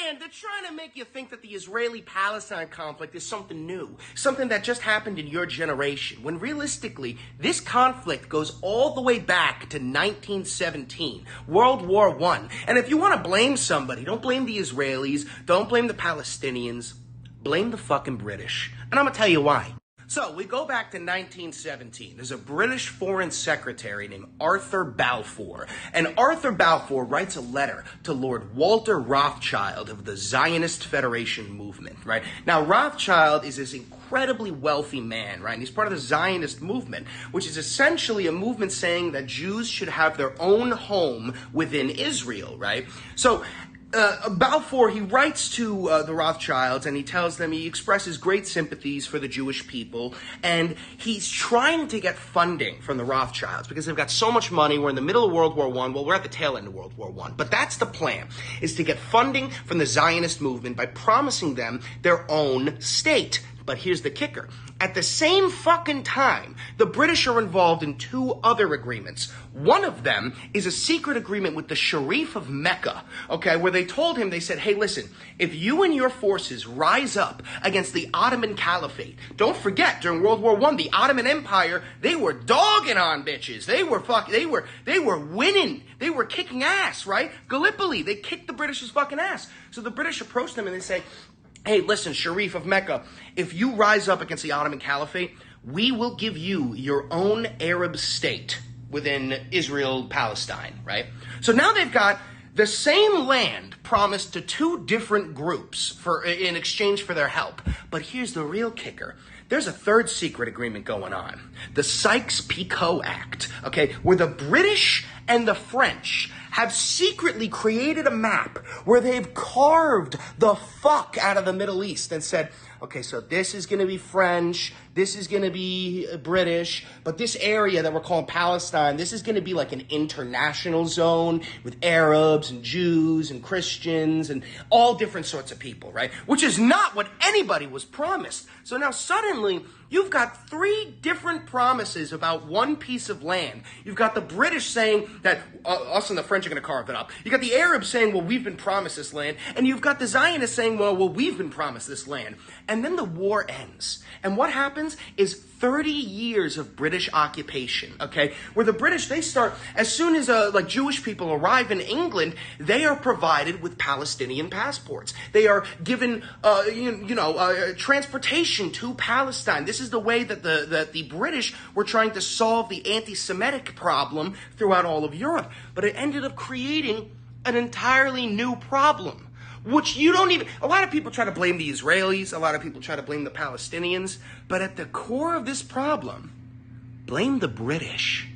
man, they're trying to make you think that the Israeli-Palestine conflict is something new, something that just happened in your generation, when realistically, this conflict goes all the way back to 1917, World War I. And if you want to blame somebody, don't blame the Israelis, don't blame the Palestinians, blame the fucking British. And I'm going to tell you why. So, we go back to 1917. There's a British Foreign Secretary named Arthur Balfour. And Arthur Balfour writes a letter to Lord Walter Rothschild of the Zionist Federation movement, right? Now, Rothschild is this incredibly wealthy man, right? And he's part of the Zionist movement, which is essentially a movement saying that Jews should have their own home within Israel, right? So, Balfour, he writes to the Rothschilds and he tells them, he expresses great sympathies for the Jewish people, and he's trying to get funding from the Rothschilds because they've got so much money. We're in the middle of World War I. Well, we're at the tail end of World War I. But that's the plan, is to get funding from the Zionist movement by promising them their own state. But here's the kicker. At the same fucking time, the British are involved in two other agreements. One of them is a secret agreement with the Sharif of Mecca, okay, where they told him, they said, hey, listen, if you and your forces rise up against the Ottoman Caliphate, don't forget, during World War I, the Ottoman Empire, they were dogging on bitches. They were winning. They were kicking ass, right? Gallipoli, they kicked the British's fucking ass. So the British approached them and they say, hey, listen, Sharif of Mecca, if you rise up against the Ottoman Caliphate, we will give you your own Arab state within Israel, Palestine, right? So now they've got the same land promised to two different groups in exchange for their help. But here's the real kicker. There's a third secret agreement going on. The Sykes-Picot Act, okay, where the British and the French have secretly created a map where they've carved the fuck out of the Middle East and said, okay, so this is going to be French, this is going to be British, but this area that we're calling Palestine, this is going to be like an international zone with Arabs and Jews and Christians and all different sorts of people, right? Which is not what anybody was promised. So now suddenly, you've got three different promises about one piece of land. You've got the British saying that us and the French are going to carve it up. You've got the Arabs saying, well, we've been promised this land. And you've got the Zionists saying, well, we've been promised this land. And then the war ends. And what happens is 30 years of British occupation, okay? Where the British, they start, as soon as Jewish people arrive in England, they are provided with Palestinian passports. They are given, transportation to Palestine. This is the way that the British were trying to solve the anti-Semitic problem throughout all of Europe. But it ended up creating an entirely new problem. Which you don't even, a lot of people try to blame the Israelis, a lot of people try to blame the Palestinians, but at the core of this problem, blame the British.